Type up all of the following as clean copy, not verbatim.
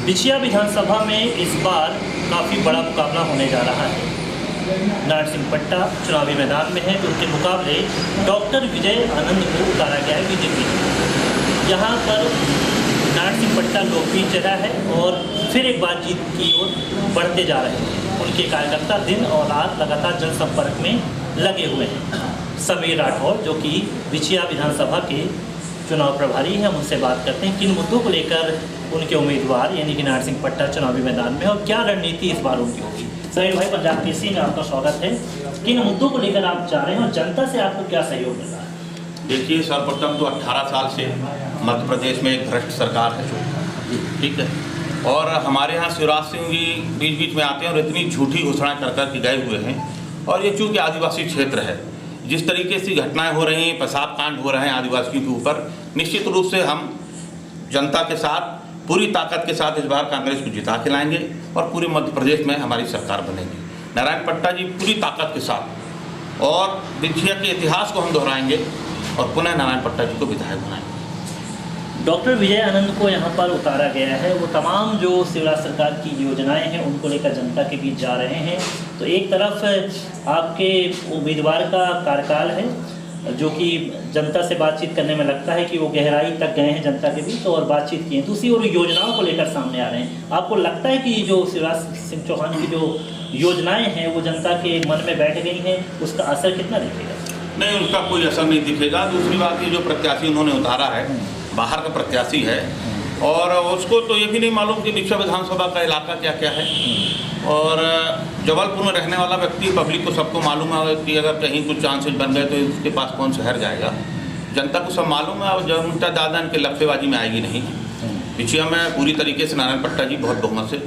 बिछिया विधानसभा में इस बार काफ़ी बड़ा मुकाबला होने जा रहा है। नारायण सिंह पट्टा चुनावी मैदान में है, उनके मुकाबले डॉक्टर विजय आनंद को उतारा गया है बीजेपी। यहाँ पर नारायण सिंह पट्टा लोकप्रिय चेहरा है और फिर एक बार जीत की ओर बढ़ते जा रहे हैं। उनके कार्यकर्ता दिन और रात लगातार जनसंपर्क में लगे हुए हैं। समीर राठौर जो कि बिछिया विधानसभा के चुनाव प्रभारी हैं, हम उनसे बात करते हैं किन मुद्दों को लेकर उनके उम्मीदवार यानी कि नारायण सिंह पट्टा चुनावी मैदान में और क्या रणनीति इस बार उनकी होगी। समीर भाई, पंजाब केसरी में आपका स्वागत है। किन मुद्दों को लेकर आप जा रहे हैं और जनता से आपको क्या सहयोग मिल रहा है? देखिए, सर्वप्रथम तो 18 साल से मध्य प्रदेश में एक भ्रष्ट सरकार है, ठीक है, और हमारे यहाँ शिवराज सिंह जी बीच बीच में आते हैं और इतनी झूठी घोषणा कर कर के गए हुए हैं। और ये चूँकि आदिवासी क्षेत्र है, जिस तरीके से घटनाएं हो रही हैं, पेशाब कांड हो रहे हैं आदिवासियों के ऊपर, निश्चित रूप से हम जनता के साथ पूरी ताकत के साथ इस बार कांग्रेस को जिता के लाएंगे और पूरे मध्य प्रदेश में हमारी सरकार बनेगी। नारायण पट्टा जी पूरी ताकत के साथ और बिछिया के इतिहास को हम दोहराएंगे और पुनः नारायण पट्टा जी को विधायक बनाएंगे। डॉक्टर विजय आनंद को यहाँ पर उतारा गया है। वो तमाम जो शिवराज सरकार की योजनाएं हैं उनको लेकर जनता के बीच जा रहे हैं। तो एक तरफ आपके उम्मीदवार का कार्यकाल है जो कि जनता से बातचीत करने में लगता है कि वो गहराई तक गए हैं जनता के बीच और बातचीत की है। दूसरी ओर योजनाओं को लेकर सामने आ रहे हैं। आपको लगता है कि जो शिवराज सिंह चौहान की जो योजनाएँ हैं वो जनता के मन में बैठ गई हैं, उसका असर कितना दिखेगा? नहीं, उसका कोई असर नहीं दिखेगा। दूसरी बात, ये जो प्रत्याशी उन्होंने उतारा है बाहर का प्रत्याशी है और उसको तो ये भी नहीं मालूम कि बिछिया विधानसभा का इलाका क्या क्या है। और जबलपुर में रहने वाला व्यक्ति, पब्लिक को सबको मालूम है कि अगर कहीं कुछ चांसेस बन गए तो उसके पास कौन शहर जाएगा। जनता को सब मालूम है और जनता दादा इनके लफेबाजी में आएगी नहीं। बिछिया में पूरी तरीके से नारायण पट्टा जी बहुत बहुमत से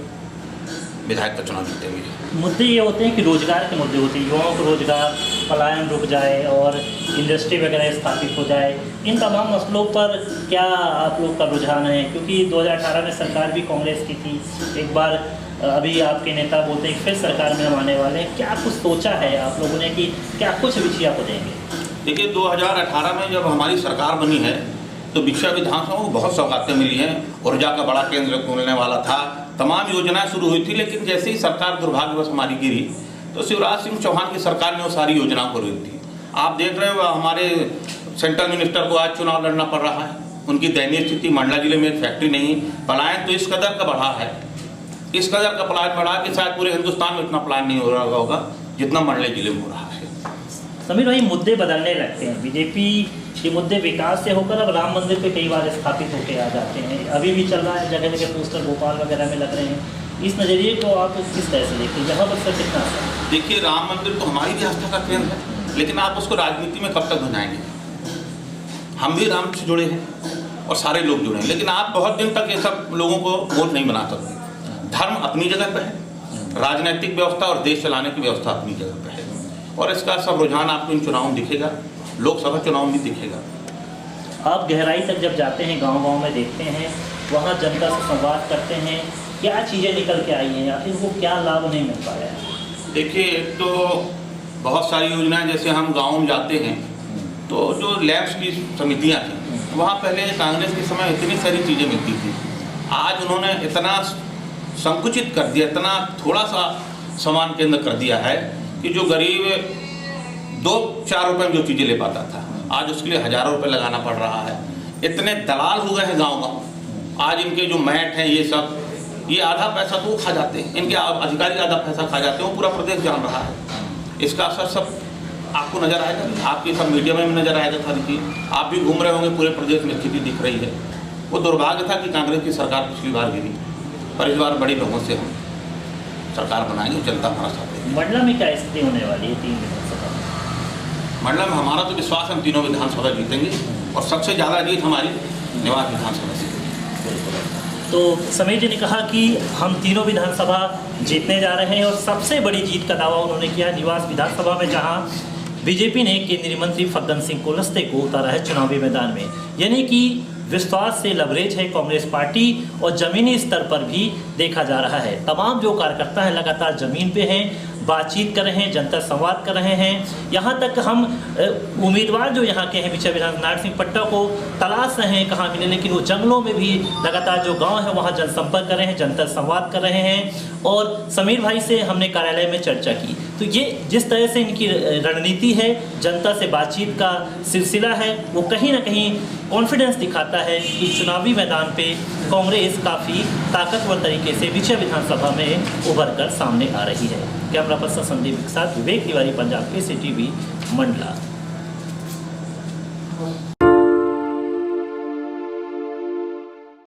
विधायक का चुनाव जीतेंगे। मुद्दे ये होते हैं कि रोजगार के मुद्दे होते हैं, युवाओं को रोजगार, पलायन रुक जाए और इंडस्ट्री वगैरह स्थापित हो जाए। इन तमाम मसलों पर क्या आप लोग का रुझान है? क्योंकि 2018 में सरकार भी कांग्रेस की थी, एक बार अभी आपके नेता बोलते हैं कि फिर सरकार में हम आने वाले हैं। क्या कुछ सोचा है आप लोगों ने कि क्या कुछ बिछिया को देंगे? देखिए, 2018 में जब हमारी सरकार बनी है तो बिछिया विधानसभा को बहुत सौगातें मिली हैं। ऊर्जा का बड़ा केंद्र खुलने वाला था, तमाम योजनाएं शुरू हुई थी, लेकिन जैसे ही सरकार दुर्भाग्यवश हमारी गिरी तो शिवराज सिंह चौहान की सरकार ने वो सारी योजनाओं को रोक दी। आप देख रहे हो हमारे सेंट्रल मिनिस्टर को आज चुनाव लड़ना पड़ रहा है। उनकी दयनीय स्थिति, मंडला जिले में एक फैक्ट्री नहीं, पलायन तो इस कदर का बढ़ा है, इस कदर का पलायन बढ़ा कि शायद पूरे हिंदुस्तान में इतना पलायन नहीं हो रहा होगा जितना मंडला जिले में हो रहा है। समीर भाई, मुद्दे बदलने लगते हैं। बीजेपी के मुद्दे विकास से होकर अब राम मंदिर पे कई बार स्थापित होकर आ जाते हैं। अभी भी चल रहा है, जगह जगह पोस्टर भोपाल वगैरह में लग रहे हैं। इस नज़रिए को आप किस तरह से देखते हैं? यहाँ पर सर कितना असर? देखिए, राम मंदिर तो हमारी भी आस्था का केंद्र है, लेकिन आप उसको राजनीति में कब तक बनाएंगे? हम भी राम से जुड़े हैं और सारे लोग जुड़े हैं, लेकिन आप बहुत दिन तक ये सब लोगों को वोट नहीं बना सकते। धर्म अपनी जगह पर है, राजनीतिक व्यवस्था और देश चलाने की व्यवस्था अपनी जगह पर है, और इसका सब रुझान आपको इन चुनाव में दिखेगा, लोकसभा चुनाव में दिखेगा। आप गहराई तक जब जाते हैं, गांव-गांव में देखते हैं, वहां जनता से संवाद करते हैं, क्या चीज़ें निकल के आई हैं या फिर वो क्या लाभ नहीं मिल पाया है? देखिए, एक तो बहुत सारी योजनाएं, जैसे हम गाँव में जाते हैं तो जो लैब्स की समितियाँ थी वहाँ पहले कांग्रेस के समय इतनी सारी चीज़ें मिलती थी। आज उन्होंने इतना संकुचित कर दिया, इतना थोड़ा सा सामान केंद्र कर दिया है कि जो गरीब 2-4 रुपये में जो चीज़ें ले पाता था, आज उसके लिए हज़ारों रुपये लगाना पड़ रहा है। इतने दलाल हो गए हैं गांव-गांव। आज इनके जो मैट हैं, ये सब, ये आधा पैसा तो खा जाते हैं, इनके अधिकारी आधा पैसा खा जाते हैं, वो पूरा प्रदेश जान रहा है। इसका असर सब आपको नज़र आएगा, आपकी सब मीडिया में भी नज़र आएगा सारी चीज़। आप भी घूम रहे होंगे, पूरे प्रदेश में स्थिति दिख रही है। वो दुर्भाग्य था कि कांग्रेस की सरकार पिछली बार गिरी, पर इस बार बड़ी बहुमत से हम सरकार बनाएंगे, जनता हमारा साथ देगी। मंडला में क्या स्थिति होने वाली है 3 विधानसभा में? मंडला में हमारा तो विश्वास, हम तीनों विधानसभा जीतेंगे और सबसे ज़्यादा जीत हमारी निवास विधानसभा से। तो समीर जी ने कहा कि हम तीनों विधानसभा जीतने जा रहे हैं और सबसे बड़ी जीत का दावा उन्होंने किया निवास विधानसभा में, जहां बीजेपी ने केंद्रीय मंत्री फग्गन सिंह कुलस्ते को उतारा है चुनावी मैदान में। यानी कि विश्वास से लवरेज है कांग्रेस पार्टी और ज़मीनी स्तर पर भी देखा जा रहा है। तमाम जो कार्यकर्ता हैं लगातार ज़मीन पे हैं, बातचीत कर रहे हैं, जनता संवाद कर रहे हैं। यहाँ तक हम उम्मीदवार जो यहाँ के हैं विजय विधान नारसिंहपट्टा को तलाश रहे हैं कहाँ मिले, लेकिन वो जंगलों में भी लगातार जो गांव है वहाँ जनसंपर्क कर रहे हैं, जनता संवाद कर रहे हैं। और समीर भाई से हमने कार्यालय में चर्चा की, तो ये जिस तरह से इनकी रणनीति है, जनता से बातचीत का सिलसिला है, वो कहीं ना कहीं कॉन्फिडेंस दिखाता है कि चुनावी मैदान पे कांग्रेस काफ़ी ताकतवर तरीके से विजय विधानसभा में उभर कर सामने आ रही है। कैमरा पर्सन संदीप के साथ विवेक तिवारी, पंजाब केसरी टीवी, मंडला।